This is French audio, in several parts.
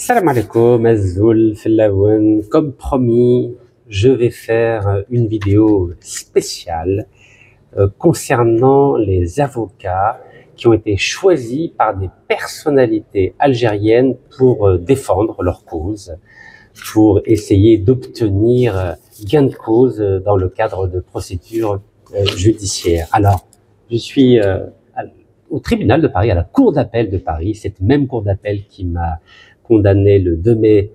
Salam alaikum, Azul, Fellaouen. Comme promis, je vais faire une vidéo spéciale concernant les avocats qui ont été choisis par des personnalités algériennes pour défendre leur cause, pour essayer d'obtenir gain de cause dans le cadre de procédures judiciaires. Alors, je suis au tribunal de Paris, à la cour d'appel de Paris, cette même cour d'appel qui m'a condamné le 2 mai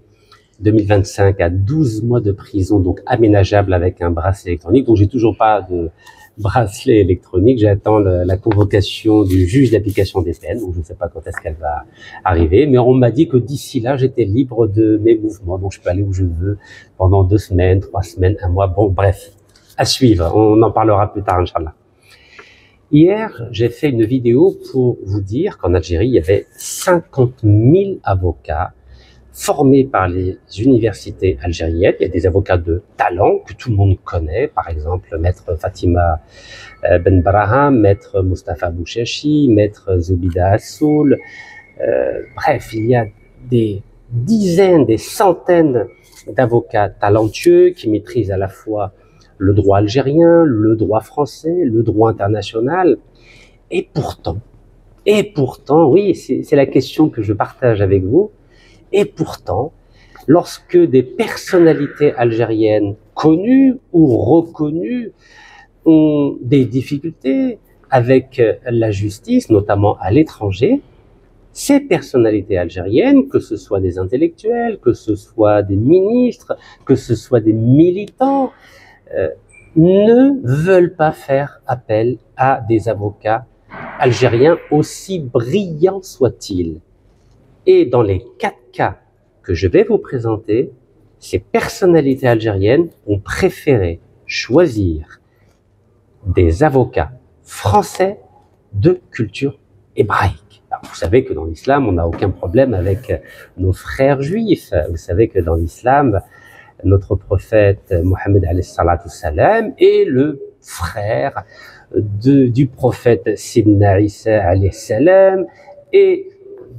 2025 à 12 mois de prison, donc aménageable avec un bracelet électronique. Donc j'ai toujours pas de bracelet électronique. J'attends la convocation du juge d'application des peines. Donc je ne sais pas quand est-ce qu'elle va arriver, mais on m'a dit que d'ici là j'étais libre de mes mouvements, donc je peux aller où je veux pendant 2 semaines, 3 semaines, 1 mois. Bon, bref, à suivre. On en parlera plus tard, Inch'Allah. Hier, j'ai fait une vidéo pour vous dire qu'en Algérie, il y avait 50 000 avocats formés par les universités algériennes. Il y a des avocats de talent que tout le monde connaît, par exemple Maître Fatima Ben Braham, Maître Mustafa Bouchachi, Maître Zoubida Assoul. Bref, il y a des dizaines, des centaines d'avocats talentueux qui maîtrisent à la fois le droit algérien, le droit français, le droit international. Et pourtant, oui, c'est la question que je partage avec vous. Et pourtant, lorsque des personnalités algériennes connues ou reconnues ont des difficultés avec la justice, notamment à l'étranger, ces personnalités algériennes, que ce soit des intellectuels, que ce soit des ministres, que ce soit des militants, ne veulent pas faire appel à des avocats algériens, aussi brillants soient-ils. Et dans les 4 cas que je vais vous présenter, ces personnalités algériennes ont préféré choisir des avocats français de culture hébraïque. Alors, vous savez que dans l'islam, on n'a aucun problème avec nos frères juifs. Vous savez que dans l'islam, notre prophète Mohammed alayhi salatu salam est le frère du prophète Sidna Isa alayhi salam et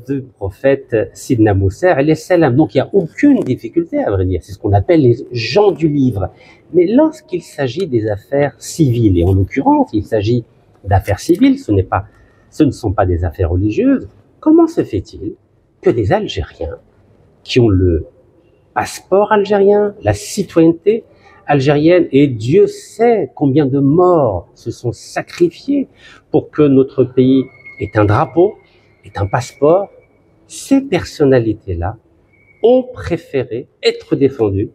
du prophète Sidna Moussa alayhi salam. Donc il n'y a aucune difficulté à vrai dire, c'est ce qu'on appelle les gens du livre. Mais lorsqu'il s'agit des affaires civiles, et en l'occurrence il s'agit d'affaires civiles, ce ne sont pas des affaires religieuses, comment se fait-il que des Algériens qui ont le passeport algérien, la citoyenneté algérienne, et Dieu sait combien de morts se sont sacrifiés pour que notre pays ait un drapeau, ait un passeport, ces personnalités-là ont préféré être défendues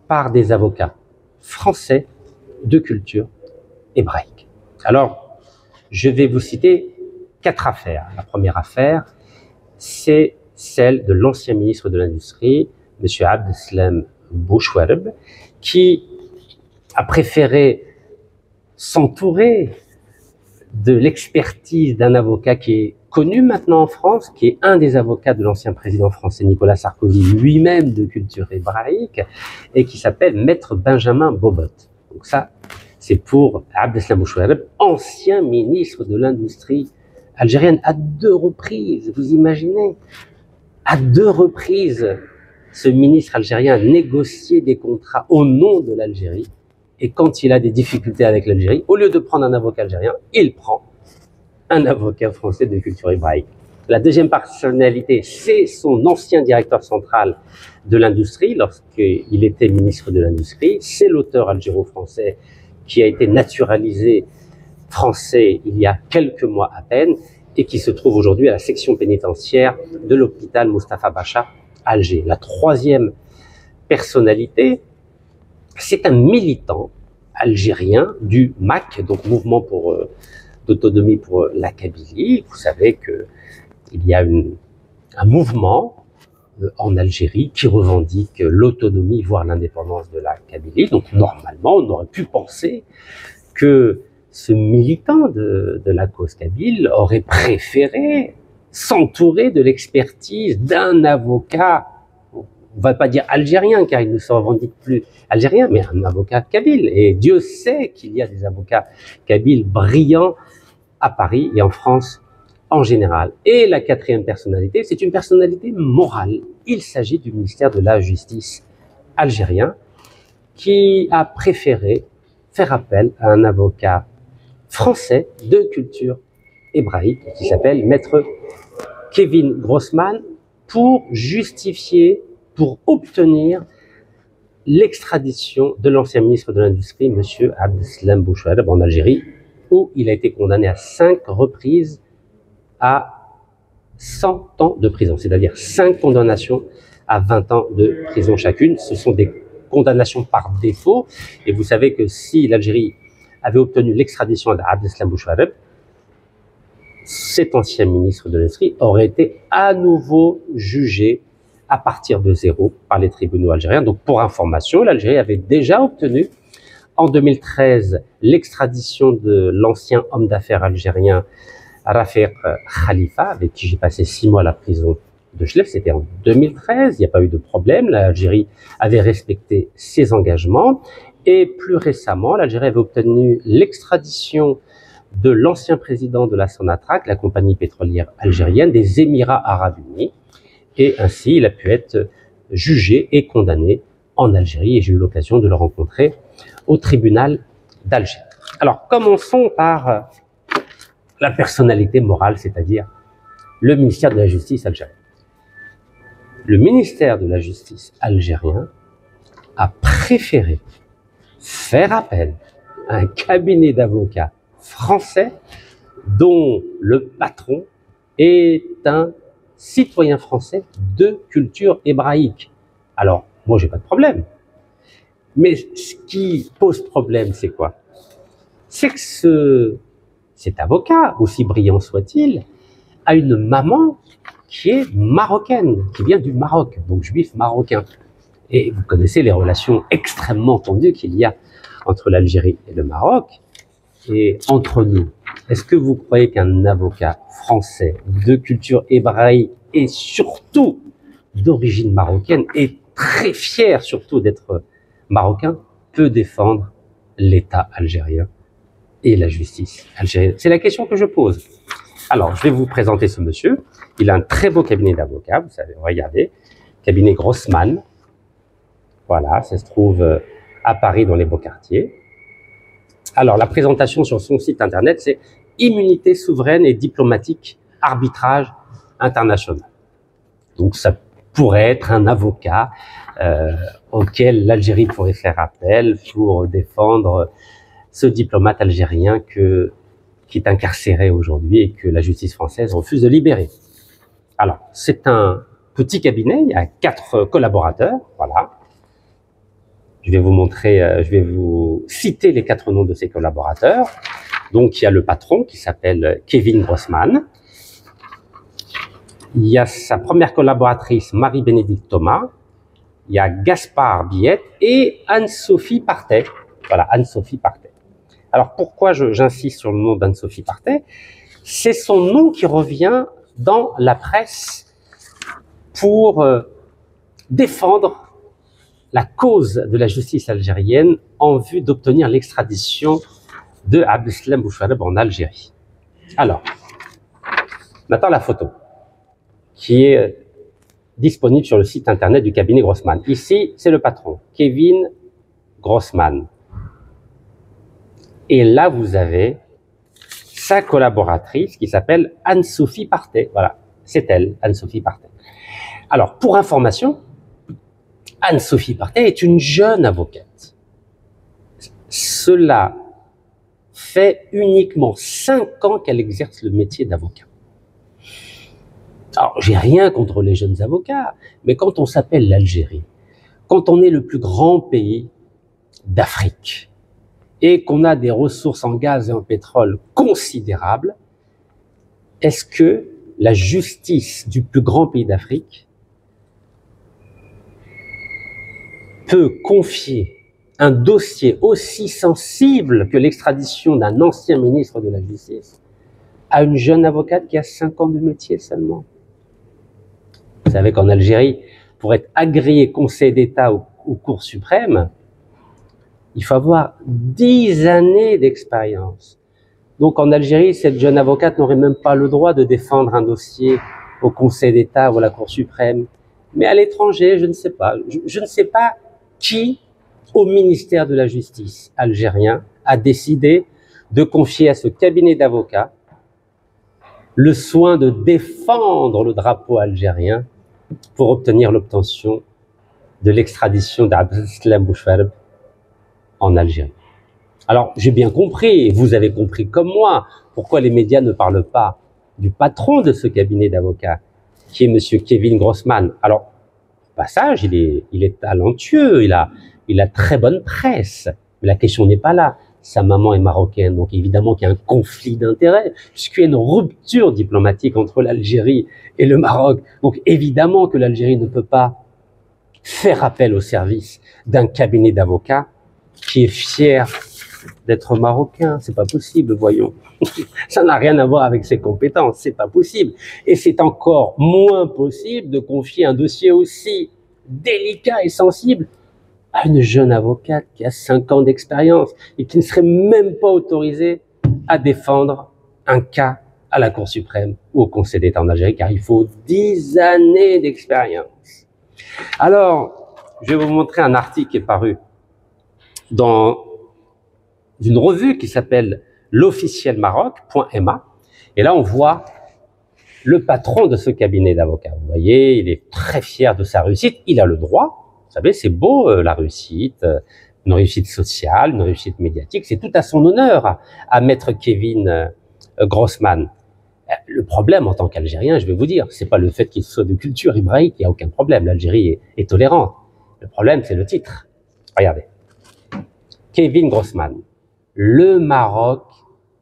par des avocats français de culture hébraïque. Alors, je vais vous citer 4 affaires. La première affaire, c'est celle de l'ancien ministre de l'Industrie, M. Abdeslam Bouchouareb, qui a préféré s'entourer de l'expertise d'un avocat qui est connu maintenant en France, qui est un des avocats de l'ancien président français Nicolas Sarkozy, lui-même de culture hébraïque, et qui s'appelle Maître Benjamin Bobot. Donc ça, c'est pour Abdeslam Bouchouareb, ancien ministre de l'Industrie algérienne, à 2 reprises, vous imaginez, à 2 reprises, ce ministre algérien a négocié des contrats au nom de l'Algérie. Et quand il a des difficultés avec l'Algérie, au lieu de prendre un avocat algérien, il prend un avocat français de culture hébraïque. La deuxième personnalité, c'est son ancien directeur central de l'industrie, lorsqu'il était ministre de l'Industrie. C'est l'auteur algéro-français qui a été naturalisé français il y a quelques mois à peine et qui se trouve aujourd'hui à la section pénitentiaire de l'hôpital Moustapha Bacha, Alger. La troisième personnalité, c'est un militant algérien du MAK, donc Mouvement d'autonomie pour la Kabylie. Vous savez qu'il y a un mouvement en Algérie qui revendique l'autonomie, voire l'indépendance de la Kabylie. Donc normalement, on aurait pu penser que ce militant de la cause kabyle aurait préféré s'entourer de l'expertise d'un avocat, on ne va pas dire algérien car il ne se revendique plus algérien, mais un avocat kabyle. Et Dieu sait qu'il y a des avocats kabyles brillants à Paris et en France en général. Et la quatrième personnalité, c'est une personnalité morale. Il s'agit du ministère de la Justice algérien qui a préféré faire appel à un avocat français de culture hébraïque qui s'appelle Maître Kevin Grossman pour justifier, pour obtenir l'extradition de l'ancien ministre de l'Industrie, M. Abdeslam Bouchareb, en Algérie, où il a été condamné à 5 reprises à 100 ans de prison, c'est-à-dire 5 condamnations à 20 ans de prison chacune. Ce sont des condamnations par défaut, et vous savez que si l'Algérie avait obtenu l'extradition d'Abdeslam Bouchareb, cet ancien ministre de l'Industrie aurait été à nouveau jugé à partir de zéro par les tribunaux algériens. Donc pour information, l'Algérie avait déjà obtenu en 2013 l'extradition de l'ancien homme d'affaires algérien Rafiq Khalifa, avec qui j'ai passé 6 mois à la prison de Chlef. C'était en 2013, il n'y a pas eu de problème, l'Algérie avait respecté ses engagements. Et plus récemment, l'Algérie avait obtenu l'extradition de l'ancien président de la Sonatrach, la compagnie pétrolière algérienne, des Émirats arabes unis. Et ainsi, il a pu être jugé et condamné en Algérie. Et j'ai eu l'occasion de le rencontrer au tribunal d'Alger. Alors, commençons par la personnalité morale, c'est-à-dire le ministère de la Justice algérien. Le ministère de la Justice algérien a préféré faire appel à un cabinet d'avocats français dont le patron est un citoyen français de culture hébraïque. Alors, moi, j'ai pas de problème. Mais ce qui pose problème, c'est quoi? C'est que cet avocat, aussi brillant soit-il, a une maman qui est marocaine, qui vient du Maroc, donc juif marocain. Et vous connaissez les relations extrêmement tendues qu'il y a entre l'Algérie et le Maroc. Et entre nous, est-ce que vous croyez qu'un avocat français de culture hébraïque et surtout d'origine marocaine, et très fier surtout d'être marocain, peut défendre l'État algérien et la justice algérienne? C'est la question que je pose. Alors, je vais vous présenter ce monsieur. Il a un très beau cabinet d'avocats, vous savez, regardez, cabinet Grossman. Voilà, ça se trouve à Paris dans les beaux quartiers. Alors, la présentation sur son site internet, c'est immunité souveraine et diplomatique, arbitrage international. Donc, ça pourrait être un avocat auquel l'Algérie pourrait faire appel pour défendre ce diplomate algérien qui est incarcéré aujourd'hui et que la justice française refuse de libérer. Alors, c'est un petit cabinet, il y a 4 collaborateurs, voilà. Je vais vous montrer, je vais vous citer les 4 noms de ces collaborateurs. Donc, il y a le patron qui s'appelle Kevin Grossman. Il y a sa première collaboratrice, Marie-Bénédicte Thomas. Il y a Gaspard Biette et Anne-Sophie Partet. Voilà, Anne-Sophie Partet. Alors, pourquoi j'insiste sur le nom d'Anne-Sophie Partet? C'est son nom qui revient dans la presse pour défendre la cause de la justice algérienne en vue d'obtenir l'extradition de Abdeslam Bouchareb en Algérie. Alors, maintenant la photo qui est disponible sur le site internet du cabinet Grossman. Ici, c'est le patron, Kevin Grossman. Et là, vous avez sa collaboratrice qui s'appelle Anne-Sophie Partet. Voilà, c'est elle, Anne-Sophie Partet. Alors, pour information, Anne-Sophie Partet est une jeune avocate. Cela fait uniquement 5 ans qu'elle exerce le métier d'avocat. Alors, j'ai rien contre les jeunes avocats, mais quand on s'appelle l'Algérie, quand on est le plus grand pays d'Afrique, et qu'on a des ressources en gaz et en pétrole considérables, est-ce que la justice du plus grand pays d'Afrique peut confier un dossier aussi sensible que l'extradition d'un ancien ministre de la Justice à une jeune avocate qui a 5 ans de métier seulement? Vous savez qu'en Algérie, pour être agréé conseil d'État aux cours suprêmes, il faut avoir 10 années d'expérience. Donc en Algérie, cette jeune avocate n'aurait même pas le droit de défendre un dossier au Conseil d'État ou à la Cour suprême. Mais à l'étranger, je ne sais pas. Je ne sais pas qui, au ministère de la Justice algérien, a décidé de confier à ce cabinet d'avocats le soin de défendre le drapeau algérien pour obtenir l'obtention de l'extradition d'Abdeslam Bouchfarb en Algérie. Alors, j'ai bien compris, et vous avez compris comme moi, pourquoi les médias ne parlent pas du patron de ce cabinet d'avocats, qui est monsieur Kevin Grossman. Alors, au passage, il est talentueux, il a très bonne presse, mais la question n'est pas là. Sa maman est marocaine, donc évidemment qu'il y a un conflit d'intérêts, puisqu'il y a une rupture diplomatique entre l'Algérie et le Maroc. Donc évidemment que l'Algérie ne peut pas faire appel au service d'un cabinet d'avocats qui est fier d'être marocain. C'est pas possible, voyons. Ça n'a rien à voir avec ses compétences, c'est pas possible. Et c'est encore moins possible de confier un dossier aussi délicat et sensible à une jeune avocate qui a 5 ans d'expérience et qui ne serait même pas autorisée à défendre un cas à la Cour suprême ou au Conseil d'État en Algérie, car il faut 10 années d'expérience. Alors, je vais vous montrer un article qui est paru dans une revue qui s'appelle l'Officiel Maroc.ma, et là on voit le patron de ce cabinet d'avocats. Vous voyez, il est très fier de sa réussite, il a le droit. Vous savez, c'est beau la réussite, une réussite sociale, une réussite médiatique, c'est tout à son honneur à maître Kevin Grossman. Le problème en tant qu'Algérien, je vais vous dire, c'est pas le fait qu'il soit de culture hébraïque, il n'y a aucun problème, l'Algérie est tolérante. Le problème, c'est le titre. Regardez. Kevin Grossman. Le Maroc,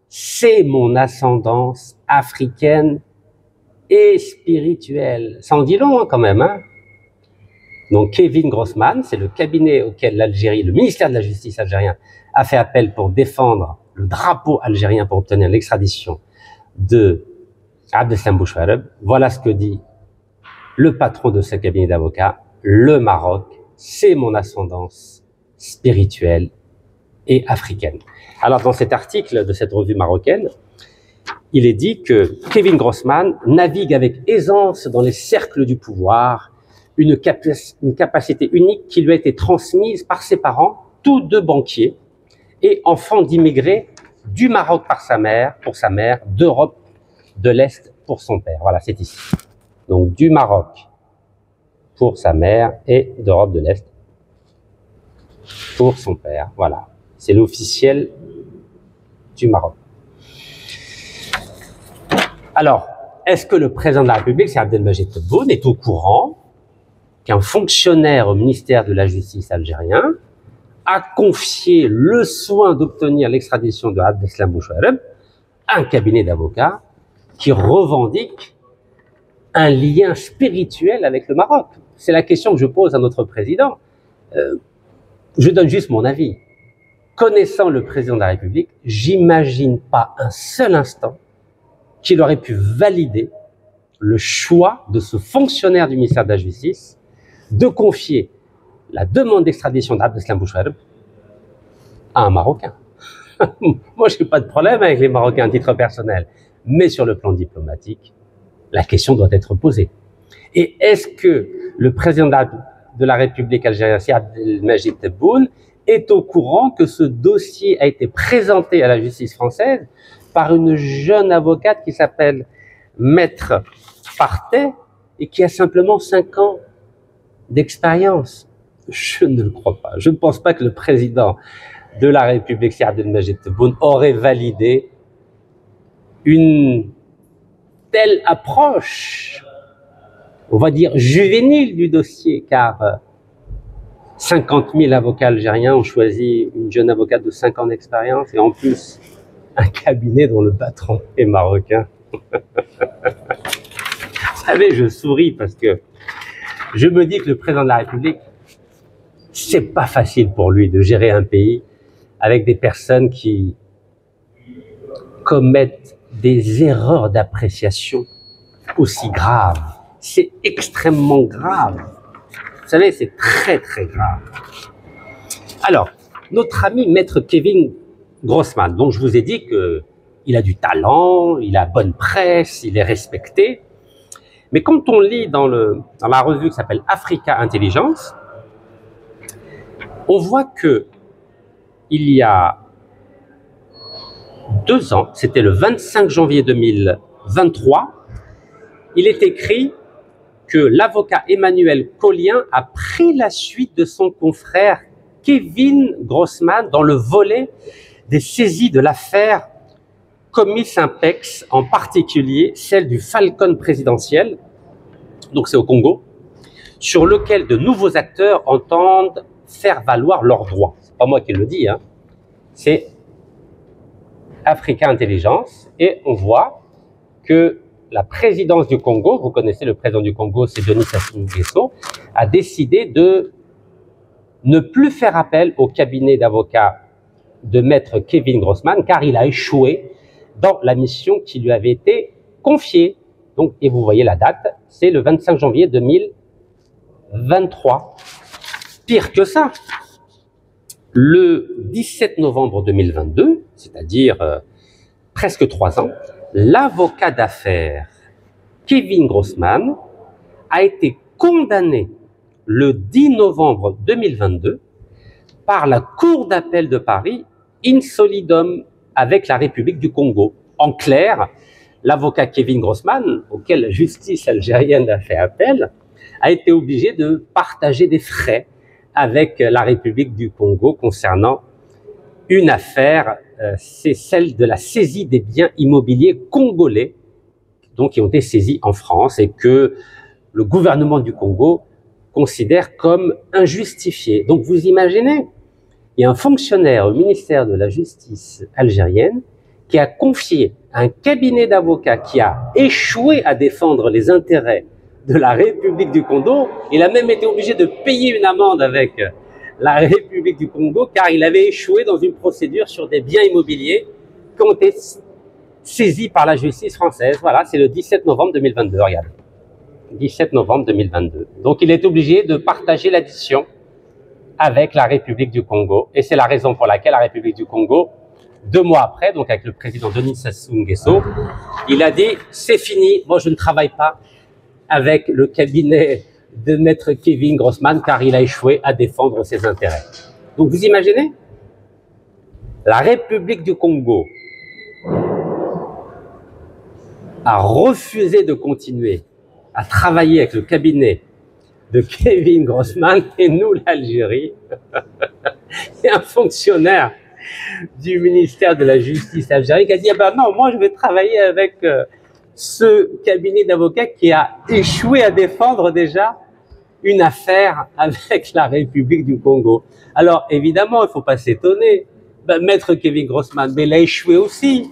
c'est mon ascendance africaine et spirituelle. Ça en dit long quand même, hein. Donc Kevin Grossman, c'est le cabinet auquel l'Algérie, le ministère de la Justice algérien, a fait appel pour défendre le drapeau algérien pour obtenir l'extradition de Abdeslam Bouchfarb. Voilà ce que dit le patron de ce cabinet d'avocats. Le Maroc, c'est mon ascendance spirituelle et africaine. Alors dans cet article de cette revue marocaine, il est dit que Kevin Grossman navigue avec aisance dans les cercles du pouvoir, une capacité unique qui lui a été transmise par ses parents, tous deux banquiers, et enfants d'immigrés du Maroc par sa mère, pour sa mère, d'Europe de l'Est pour son père. Voilà, c'est ici. Donc du Maroc pour sa mère et d'Europe de l'Est pour son père. Voilà, c'est l'officiel du Maroc. Alors, est-ce que le président de la République, c'est Abdelmajid Tebboune, est au courant qu'un fonctionnaire au ministère de la Justice algérien a confié le soin d'obtenir l'extradition de Abdeslam Bouchfarb à un cabinet d'avocats qui revendique un lien spirituel avec le Maroc? C'est la question que je pose à notre président. Je donne juste mon avis. Connaissant le président de la République, j'imagine pas un seul instant qu'il aurait pu valider le choix de ce fonctionnaire du ministère de la Justice de confier la demande d'extradition d'Abdeslam Bouchfarb à un Marocain. Moi, je n'ai pas de problème avec les Marocains à titre personnel, mais sur le plan diplomatique, la question doit être posée. Et est-ce que le président de la République algérienne, Abdelmajid Tebboune, est au courant que ce dossier a été présenté à la justice française par une jeune avocate qui s'appelle Maître Partey et qui a simplement 5 ans d'expérience? Je ne le crois pas. Je ne pense pas que le président de la République, Abdelmajid Tebboune, aurait validé une telle approche, on va dire juvénile du dossier, car 50 000 avocats algériens ont choisi une jeune avocate de 5 ans d'expérience et en plus un cabinet dont le patron est marocain. Vous savez, je souris parce que je me dis que le président de la République, c'est pas facile pour lui de gérer un pays avec des personnes qui commettent des erreurs d'appréciation aussi graves. C'est extrêmement grave. Vous savez, c'est très très grave. Alors, notre ami Maître Kevin Grossman, dont je vous ai dit qu'il il a du talent, il a bonne presse, il est respecté. Mais quand on lit dans la revue qui s'appelle Africa Intelligence, on voit que il y a 2 ans, c'était le 25 janvier 2023, il est écrit que l'avocat Emmanuel Collien a pris la suite de son confrère Kevin Grossman dans le volet des saisies de l'affaire Comis Impex, en particulier celle du Falcon présidentiel, donc c'est au Congo, sur lequel de nouveaux acteurs entendent faire valoir leurs droits. C'est pas moi qui le dis, hein. C'est Africa Intelligence, et on voit que la présidence du Congo, vous connaissez le président du Congo, c'est Denis Sassou Nguesso, a décidé de ne plus faire appel au cabinet d'avocats de maître Kevin Grossman, car il a échoué dans la mission qui lui avait été confiée. Donc, et vous voyez la date, c'est le 25 janvier 2023. Pire que ça, le 17 novembre 2022, c'est-à-dire presque 3 ans, l'avocat d'affaires Kevin Grossman a été condamné le 10 novembre 2022 par la Cour d'appel de Paris in solidum avec la République du Congo. En clair, l'avocat Kevin Grossman, auquel la justice algérienne a fait appel, a été obligé de partager des frais avec la République du Congo concernant une affaire, c'est celle de la saisie des biens immobiliers congolais, donc qui ont été saisis en France et que le gouvernement du Congo considère comme injustifiés. Donc vous imaginez, il y a un fonctionnaire au ministère de la Justice algérienne qui a confié à un cabinet d'avocats qui a échoué à défendre les intérêts de la République du Congo. Il a même été obligé de payer une amende avec la République du Congo car il avait échoué dans une procédure sur des biens immobiliers qui ont été saisis par la justice française. Voilà, c'est le 17 novembre 2022, regarde. 17 novembre 2022. Donc il est obligé de partager l'addition avec la République du Congo. Et c'est la raison pour laquelle la République du Congo, 2 mois après, donc avec le président Denis Sassou Nguesso, il a dit « c'est fini, moi je ne travaille pas avec le cabinet de maître Kevin Grossman car il a échoué à défendre ses intérêts ». Donc vous imaginez, la République du Congo a refusé de continuer à travailler avec le cabinet de Kevin Grossman et nous, l'Algérie, il y a un fonctionnaire du ministère de la Justice algérien qui a dit « ah ben non, moi je vais travailler avec ce cabinet d'avocats qui a échoué à défendre déjà une affaire avec la République du Congo ». Alors évidemment, il ne faut pas s'étonner, ben, maître Kevin Grossman, mais il a échoué aussi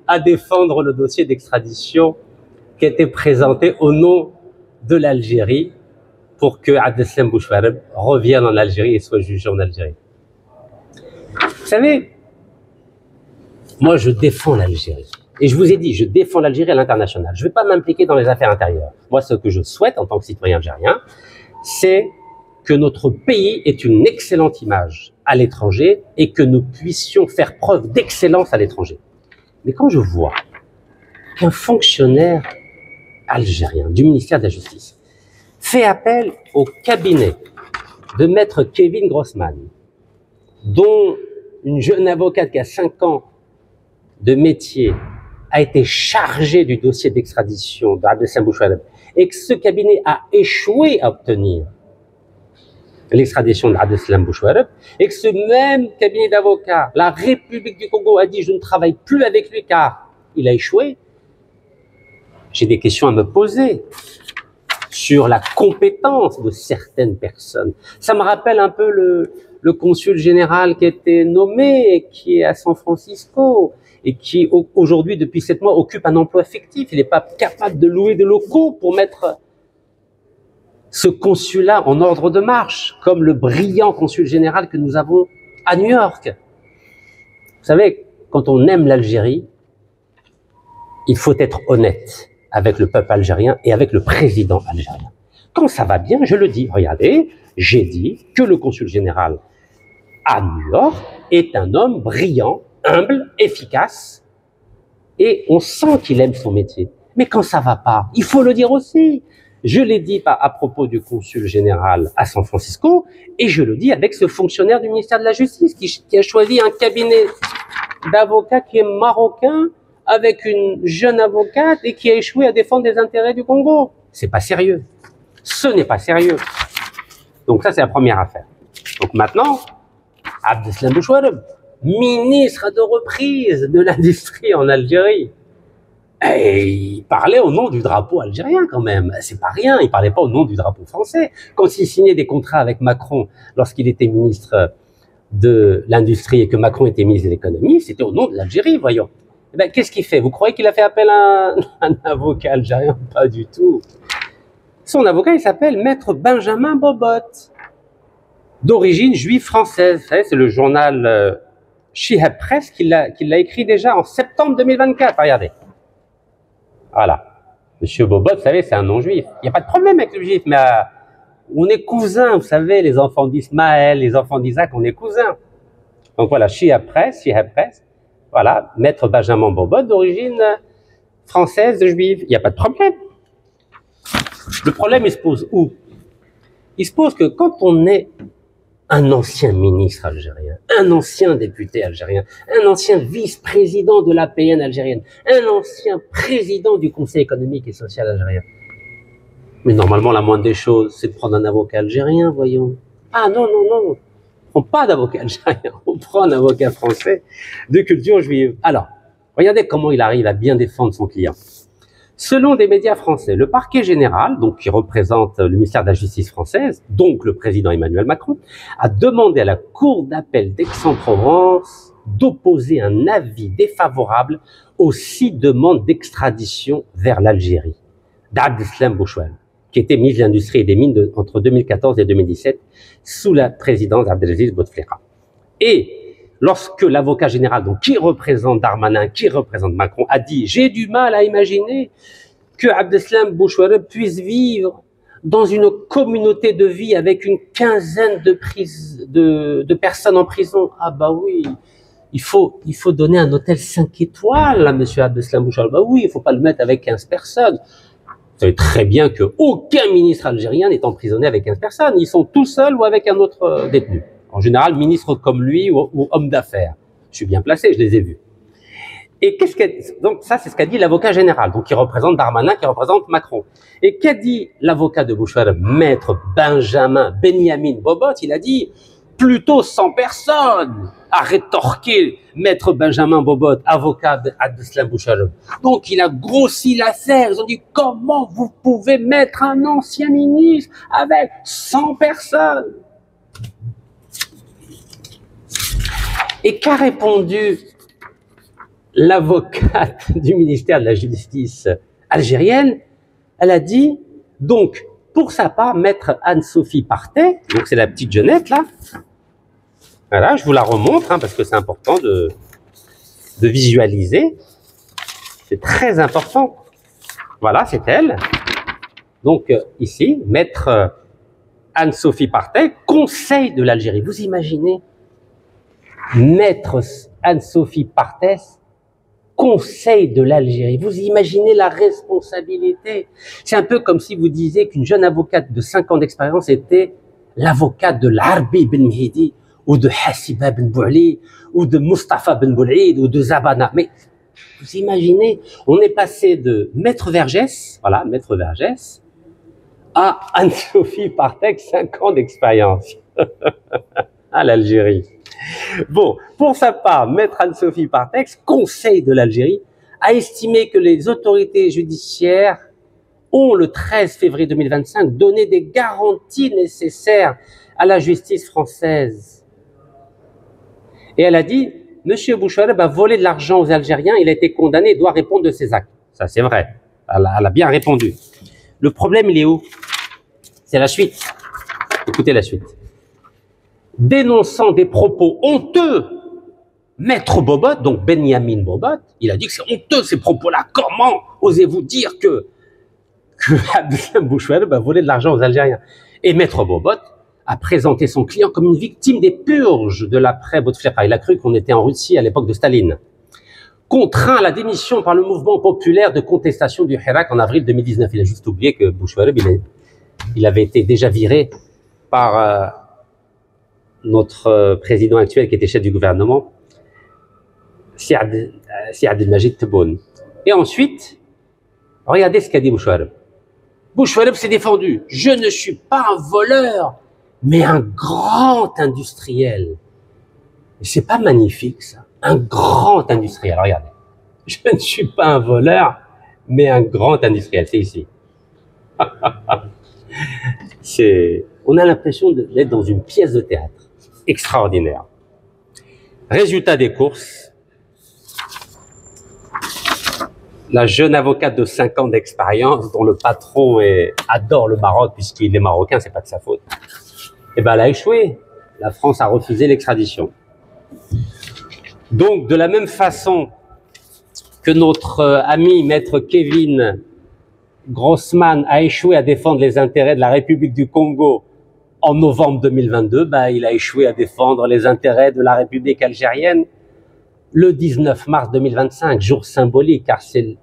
à défendre le dossier d'extradition qui était présenté au nom de l'Algérie pour que Abdeslam Bouchouareb revienne en Algérie et soit jugé en Algérie. Vous savez, moi je défends l'Algérie. Et je vous ai dit, je défends l'Algérie à l'international. Je ne vais pas m'impliquer dans les affaires intérieures. Moi, ce que je souhaite en tant que citoyen algérien, c'est que notre pays ait une excellente image à l'étranger et que nous puissions faire preuve d'excellence à l'étranger. Mais quand je vois qu'un fonctionnaire algérien du ministère de la Justice fait appel au cabinet de maître Kevin Grossman, dont une jeune avocate qui a 5 ans de métier a été chargée du dossier d'extradition d'Abdeslam Bouchouareb et que ce cabinet a échoué à obtenir l'extradition d'Abdeslam Bouchouareb et que ce même cabinet d'avocats, la République du Congo, a dit « je ne travaille plus avec lui car il a échoué », j'ai des questions à me poser sur la compétence de certaines personnes. Ça me rappelle un peu le consul général qui a été nommé et qui est à San Francisco et qui aujourd'hui, depuis 7 mois, occupe un emploi fictif. Il n'est pas capable de louer des locaux pour mettre ce consulat en ordre de marche, comme le brillant consul général que nous avons à New York. Vous savez, quand on aime l'Algérie, il faut être honnête avec le peuple algérien et avec le président algérien. Quand ça va bien, je le dis. Regardez, j'ai dit que le consul général à New York est un homme brillant, humble, efficace, Et on sent qu'il aime son métier. Mais quand ça va pas, il faut le dire aussi. Je l'ai dit à propos du consul général à San Francisco, et je le dis avec ce fonctionnaire du ministère de la Justice qui a choisi un cabinet d'avocats qui est marocain avec une jeune avocate et qui a échoué à défendre les intérêts du Congo. C'est pas sérieux. Ce n'est pas sérieux. Donc ça, c'est la première affaire. Donc maintenant, Abdeslam Bouchouareb, ministre à deux reprises de l'industrie en Algérie, et il parlait au nom du drapeau algérien quand même. C'est pas rien, il parlait pas au nom du drapeau français. Quand il signait des contrats avec Macron lorsqu'il était ministre de l'industrie et que Macron était ministre de l'économie, c'était au nom de l'Algérie, voyons. Eh ben, qu'est-ce qu'il fait? Vous croyez qu'il a fait appel à un avocat algérien? Pas du tout. Son avocat, il s'appelle Maître Benjamin Bobot, d'origine juive française. Vous savez, c'est le journal Shihab Press qui l'a écrit déjà en septembre 2024. Regardez. Voilà. Monsieur Bobot, vous savez, c'est un non-juif. Il n'y a pas de problème avec le juif, mais on est cousins, vous savez, les enfants d'Ismaël, les enfants d'Isaac, on est cousins. Donc voilà, Shihab Press, voilà, Maître Benjamin Bobot, d'origine française, juive. Il n'y a pas de problème. Le problème, il se pose où? Il se pose que quand on est un ancien ministre algérien, un ancien député algérien, un ancien vice-président de l'APN algérienne, un ancien président du Conseil économique et social algérien. Mais normalement, la moindre des choses, c'est de prendre un avocat algérien, voyons. Ah non, non, non, on prend pas d'avocat algérien, on prend un avocat français de culture juive. Alors, regardez comment il arrive à bien défendre son client. Selon des médias français, le parquet général, donc qui représente le ministère de la Justice française, donc le président Emmanuel Macron, a demandé à la Cour d'appel d'Aix-en-Provence d'opposer un avis défavorable aux 6 demandes d'extradition vers l'Algérie d'Abdeslam Bouchouareb, qui était ministre de l'Industrie et des Mines entre 2014 et 2017 sous la présidence d'Abdelaziz Bouteflika. Et lorsque l'avocat général, donc qui représente Darmanin, qui représente Macron, a dit « J'ai du mal à imaginer que Abdeslam Bouchouareb puisse vivre dans une communauté de vie avec une quinzaine de personnes en prison. » Ah bah oui, il faut donner un hôtel 5 étoiles à monsieur Abdeslam Bouchouareb. Bah oui, il faut pas le mettre avec 15 personnes. Vous savez très bien qu'aucun ministre algérien n'est emprisonné avec 15 personnes. Ils sont tout seuls ou avec un autre détenu. En général, ministre comme lui ou homme d'affaires. Je suis bien placé, je les ai vus. Et donc ça, c'est ce qu'a dit l'avocat général, donc qui représente Darmanin, qui représente Macron. Et qu'a dit l'avocat de Bouchouareb, Maître Benjamin Bobot? Il a dit plutôt 100 personnes, a rétorqué Maître Benjamin Bobot, avocat d'Abdeslam Bouchouareb. Donc il a grossi l'affaire. Ils ont dit comment vous pouvez mettre un ancien ministre avec 100 personnes? Et qu'a répondu l'avocate du ministère de la Justice algérienne? Elle a dit, donc, pour sa part, Maître Anne-Sophie Partet, donc c'est la petite jeunette là, voilà, je vous la remontre, parce que c'est important de visualiser, c'est très important. Voilà, c'est elle. Donc ici, Maître Anne-Sophie Partet, conseil de l'Algérie. Vous imaginez? Maître Anne-Sophie Partet, conseil de l'Algérie. Vous imaginez la responsabilité? C'est un peu comme si vous disiez qu'une jeune avocate de 5 ans d'expérience était l'avocate de l'Arbi Ben Mehdi, ou de Hassiba Ben Bouali, ou de Mustafa Ben Boulid, ou de Zabana. Mais vous imaginez, on est passé de Maître Vergès, voilà, Maître Vergès, à Anne-Sophie Partet, 5 ans d'expérience à l'Algérie. Bon, pour sa part, Maître Anne-Sophie Partet, conseil de l'Algérie, a estimé que les autorités judiciaires ont, le 13 février 2025, donné des garanties nécessaires à la justice française. Et elle a dit, Monsieur Bouchouareb a volé de l'argent aux Algériens, il a été condamné et doit répondre de ses actes. Ça, c'est vrai. Elle a bien répondu. Le problème, il est où? C'est la suite. Écoutez la suite. Dénonçant des propos honteux, Maître Bobot, donc Benjamin Bobot, il a dit que c'est honteux ces propos-là. Comment osez-vous dire que Abdeslam Bouchouareb a volé de l'argent aux Algériens? Et Maître Bobot a présenté son client comme une victime des purges de l'après Bouteflika. Il a cru qu'on était en Russie à l'époque de Staline. contraint à la démission par le mouvement populaire de contestation du Hirak en avril 2019. Il a juste oublié que Bouchouareb, il avait été déjà viré par notre président actuel qui était chef du gouvernement, Siad El-Majid Tebboune. Et ensuite, regardez ce qu'a dit Bouchouareb. Bouchouareb s'est défendu. Je ne suis pas un voleur, mais un grand industriel. C'est pas magnifique, ça? Un grand industriel. Regardez. Je ne suis pas un voleur, mais un grand industriel. C'est ici. On a l'impression d'être dans une pièce de théâtre. Extraordinaire. Résultat des courses. La jeune avocate de 5 ans d'expérience, dont le patron adore le Maroc, puisqu'il est marocain, c'est pas de sa faute, eh ben, elle a échoué. La France a refusé l'extradition. Donc, de la même façon que notre ami maître Kevin Grossman a échoué à défendre les intérêts de la République du Congo en novembre 2022, ben, il a échoué à défendre les intérêts de la République algérienne le 19 mars 2025, jour symbolique, car c'est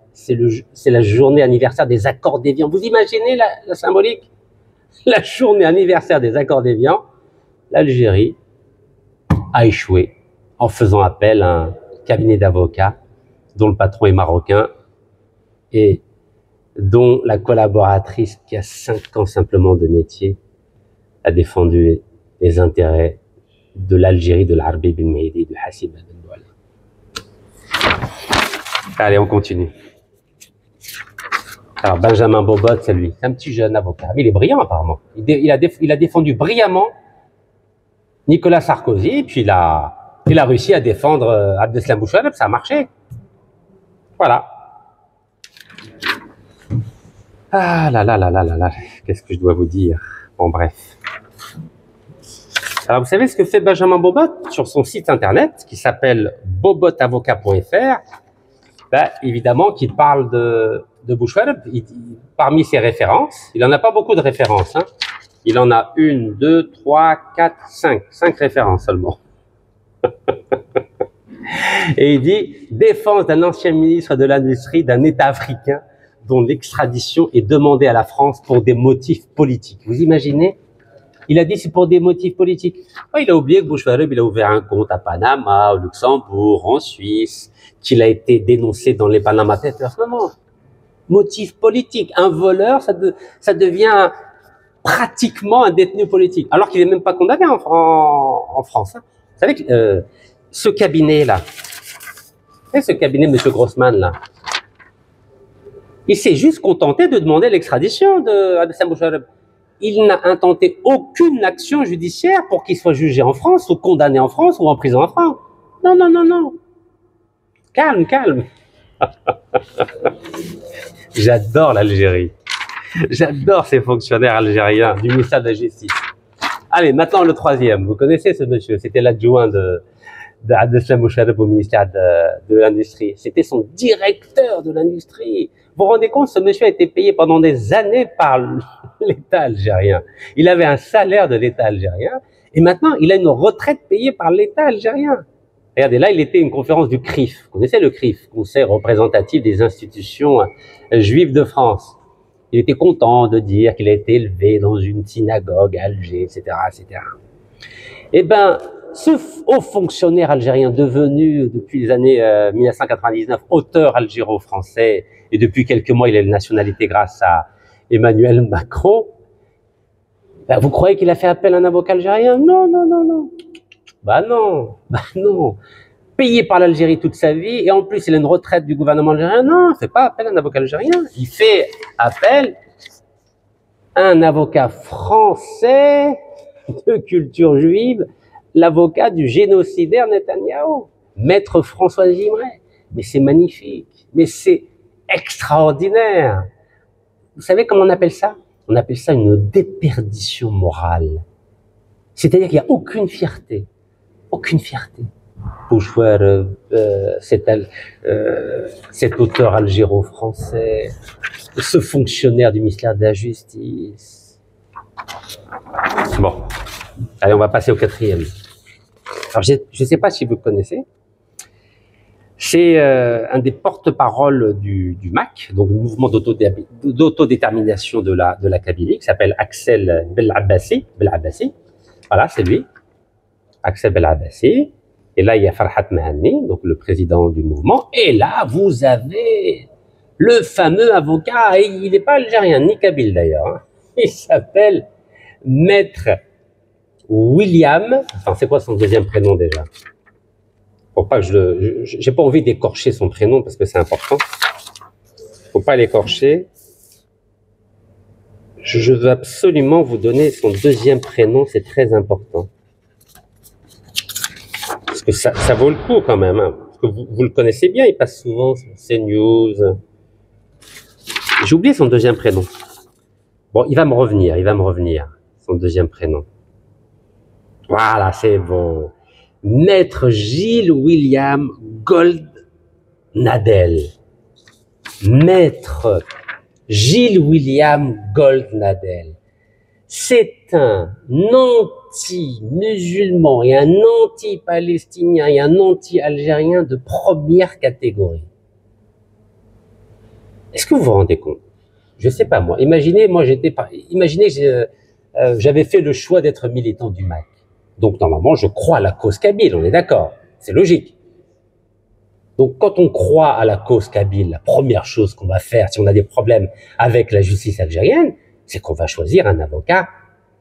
la journée anniversaire des accords d'Évian. Vous imaginez la symbolique? La journée anniversaire des accords d'Évian, l'Algérie a échoué en faisant appel à un cabinet d'avocats dont le patron est marocain et dont la collaboratrice, qui a 5 ans simplement de métier, a défendu les intérêts de l'Algérie, de l'Arbi bin Mehdi, de Hassib Ben Douala. Allez, on continue. Alors, Benjamin Bobot, c'est lui. C'est un petit jeune avocat. Mais il est brillant, apparemment. Il a défendu brillamment Nicolas Sarkozy, puis il a réussi à défendre Abdeslam Bouchouareb. Ça a marché. Voilà. Ah là là là là là là. Qu'est-ce que je dois vous dire? Bon, bref. Alors, vous savez ce que fait Benjamin Bobot sur son site internet, qui s'appelle bobotavocat.fr? Ben, évidemment qu'il parle de Bouchouareb. Parmi ses références, il en a pas beaucoup de références, hein. Il en a 1, 2, 3, 4, 5. 5 références seulement. Et il dit « Défense d'un ancien ministre de l'Industrie d'un État africain dont l'extradition est demandée à la France pour des motifs politiques. » Vous imaginez? Il a dit c'est pour des motifs politiques. Oh, il a oublié que Bouchouareb, il a ouvert un compte à Panama, au Luxembourg, en Suisse, qu'il a été dénoncé dans les Panama Papers. Non. Motif politique. Un voleur, ça devient pratiquement un détenu politique, alors qu'il n'est même pas condamné en France. Hein. Vous savez que ce cabinet-là, ce cabinet M. Grossman, là, il s'est juste contenté de demander l'extradition de Abdeslam Bouchouareb. Il n'a intenté aucune action judiciaire pour qu'il soit jugé en France, ou condamné en France, ou en prison en France. Non. Calme. J'adore l'Algérie. J'adore ces fonctionnaires algériens du ministère de la Justice. Allez, maintenant le troisième. Vous connaissez ce monsieur? C'était l'adjoint d'Abdeslam Bouchouareb au ministère de l'Industrie. C'était son directeur de l'industrie. Vous vous rendez compte, ce monsieur a été payé pendant des années par l'État algérien. Il avait un salaire de l'État algérien et maintenant il a une retraite payée par l'État algérien. Regardez, là il était à une conférence du CRIF. Vous connaissez le CRIF, Conseil représentatif des institutions juives de France. Il était content de dire qu'il a été élevé dans une synagogue à Alger, etc., etc. Eh ben, ce haut fonctionnaire algérien devenu, depuis les années 1999, auteur algéro-français, et depuis quelques mois, il a la nationalité grâce à Emmanuel Macron, ben, vous croyez qu'il a fait appel à un avocat algérien? Non. Bah non. Payé par l'Algérie toute sa vie, et en plus, il a une retraite du gouvernement algérien. Non, il ne fait pas appel à un avocat algérien. Il fait appel à un avocat français de culture juive, l'avocat du génocidaire Netanyahou, maître François Gimret. Mais c'est magnifique, mais c'est extraordinaire. Vous savez comment on appelle ça? On appelle ça une déperdition morale. C'est-à-dire qu'il n'y a aucune fierté. Aucune fierté. Bouchouareb, cet auteur algéro-français, ce fonctionnaire du ministère de la Justice. Bon, allez, on va passer au quatrième. Alors, je ne sais pas si vous connaissez. C'est un des porte-parole du MAC, donc le mouvement d'autodétermination de la Kabylie, qui s'appelle Axel Belabassi. Voilà, c'est lui, Axel Belabassi. Et là, il y a Farhat Mahani, donc le président du mouvement. Et là, vous avez le fameux avocat, et il n'est pas algérien, ni kabyle d'ailleurs, hein. Il s'appelle Maître William, enfin c'est quoi son deuxième prénom déjà? Faut pas que j'ai pas envie d'écorcher son prénom parce que c'est important. Faut pas l'écorcher. Je veux absolument vous donner son deuxième prénom, c'est très important. Parce que ça vaut le coup quand même, hein. Parce que vous le connaissez bien, il passe souvent sur CNews. J'ai oublié son deuxième prénom. Bon, il va me revenir, son deuxième prénom. Voilà, c'est bon. Maître Gilles William Goldnadel. Maître Gilles William Goldnadel. C'est un anti-musulman et un anti-palestinien et un anti-algérien de première catégorie. Est-ce que vous vous rendez compte? Je sais pas moi. Imaginez, j'avais fait le choix d'être militant du MAC. Donc normalement, je crois à la cause kabyle, on est d'accord. C'est logique. Donc quand on croit à la cause kabyle, la première chose qu'on va faire si on a des problèmes avec la justice algérienne, c'est qu'on va choisir un avocat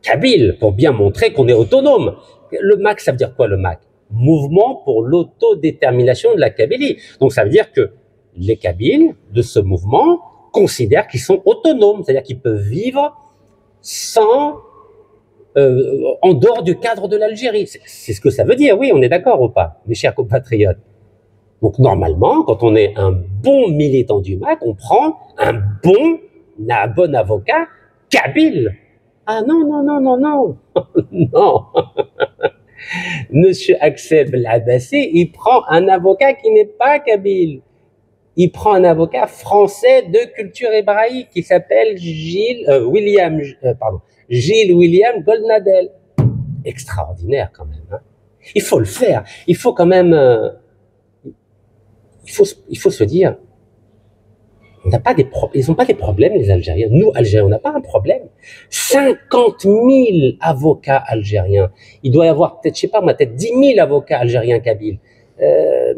kabyle pour bien montrer qu'on est autonome. Le MAC, ça veut dire quoi le MAC? Mouvement pour l'autodétermination de la Kabylie. Donc ça veut dire que les Kabyles de ce mouvement considèrent qu'ils sont autonomes, c'est-à-dire qu'ils peuvent vivre en dehors du cadre de l'Algérie. C'est ce que ça veut dire, oui, on est d'accord ou pas, mes chers compatriotes? Donc normalement, quand on est un bon militant du MAC, on prend un bon avocat kabyle. Ah non, non. Monsieur Axel Belabassi, il prend un avocat qui n'est pas kabyle. Il prend un avocat français de culture hébraïque qui s'appelle Gilles William Goldnadel. Extraordinaire quand même, hein. Il faut le faire. Il faut quand même... il faut se dire, ils n'ont pas des problèmes, les Algériens. Nous, Algériens, on n'a pas un problème. 50 000 avocats algériens. Il doit y avoir peut-être, je sais pas moi, peut-être 10 000 avocats algériens kabyles.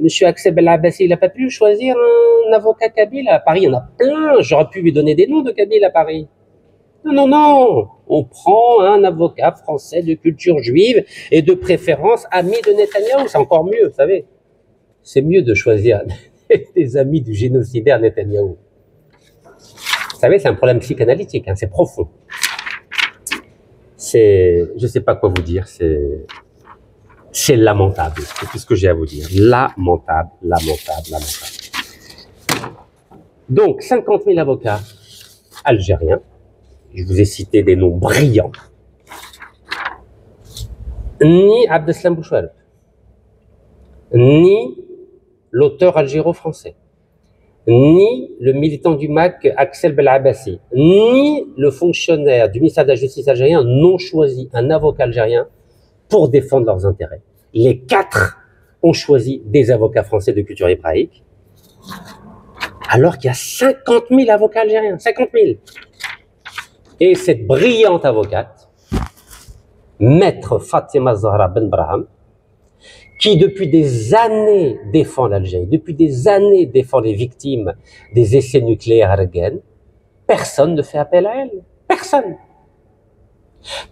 Monsieur Axel Belabassi, il n'a pas pu choisir un avocat kabyle à Paris. Il y en a plein. J'aurais pu lui donner des noms de kabyles à Paris. Non. On prend un avocat français de culture juive et de préférence ami de Netanyahou. C'est encore mieux, vous savez. C'est mieux de choisir des amis du génocidaire Netanyahou. Vous savez, c'est un problème psychanalytique, hein, c'est profond. Je sais pas quoi vous dire, c'est lamentable. C'est tout ce que j'ai à vous dire. Lamentable. Donc, 50 000 avocats algériens. Je vous ai cité des noms brillants. Ni Abdeslam Bouchouareb, ni l'auteur algéro-français, ni le militant du MAC Axel Belabassi, ni le fonctionnaire du ministère de la Justice algérien n'ont choisi un avocat algérien pour défendre leurs intérêts. Les 4 ont choisi des avocats français de culture hébraïque, alors qu'il y a 50 000 avocats algériens, 50 000. Et cette brillante avocate, Maître Fatima Zahra Ben Braham, qui depuis des années défend l'Algérie, depuis des années défend les victimes des essais nucléaires à Ergen, personne ne fait appel à elle.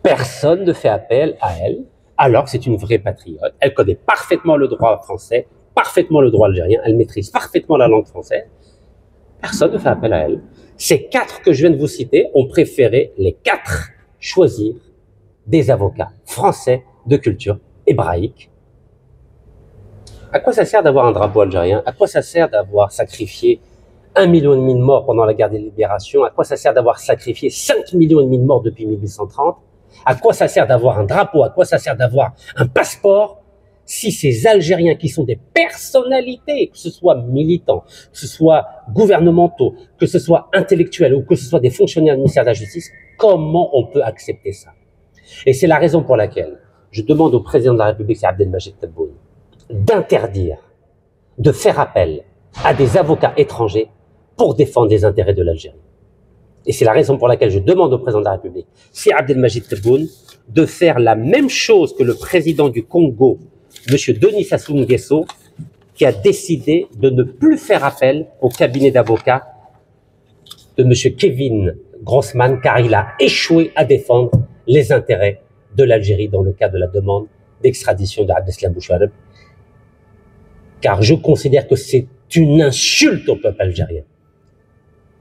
Personne ne fait appel à elle, alors que c'est une vraie patriote. Elle connaît parfaitement le droit français, parfaitement le droit algérien, elle maîtrise parfaitement la langue française. Personne ne fait appel à elle. Ces 4 que je viens de vous citer ont préféré, les 4, choisir des avocats français de culture hébraïque. À quoi ça sert d'avoir un drapeau algérien? À quoi ça sert d'avoir sacrifié 1,5 million de morts pendant la guerre de libération? À quoi ça sert d'avoir sacrifié 5,5 millions de morts depuis 1830? À quoi ça sert d'avoir un drapeau? À quoi ça sert d'avoir un passeport si ces Algériens qui sont des personnalités, que ce soit militants, que ce soit gouvernementaux, que ce soit intellectuels ou que ce soit des fonctionnaires du ministère de la Justice, comment on peut accepter ça? Et c'est la raison pour laquelle je demande au président de la République, c'est Abdelmajid Tebboune, d'interdire de faire appel à des avocats étrangers pour défendre les intérêts de l'Algérie. Et c'est la raison pour laquelle je demande au président de la République, si Abdelmajid Tebboune, de faire la même chose que le président du Congo, M. Denis Sassou Nguesso, qui a décidé de ne plus faire appel au cabinet d'avocats de M. Kevin Grossman, car il a échoué à défendre les intérêts de l'Algérie dans le cas de la demande d'extradition de Abdeslam Bouchareb. Car je considère que c'est une insulte au peuple algérien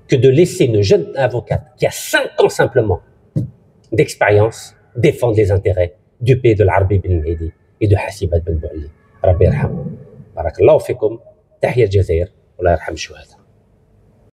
que de laisser une jeune avocate qui a 5 ans simplement d'expérience défendre les intérêts du pays de l'Arbi Ben Mehdi et de Hassibat Ben Bouali. Rabbi yarham. Barakallahu fikum. Tahiyat Jazair. Allah yarham shuhada.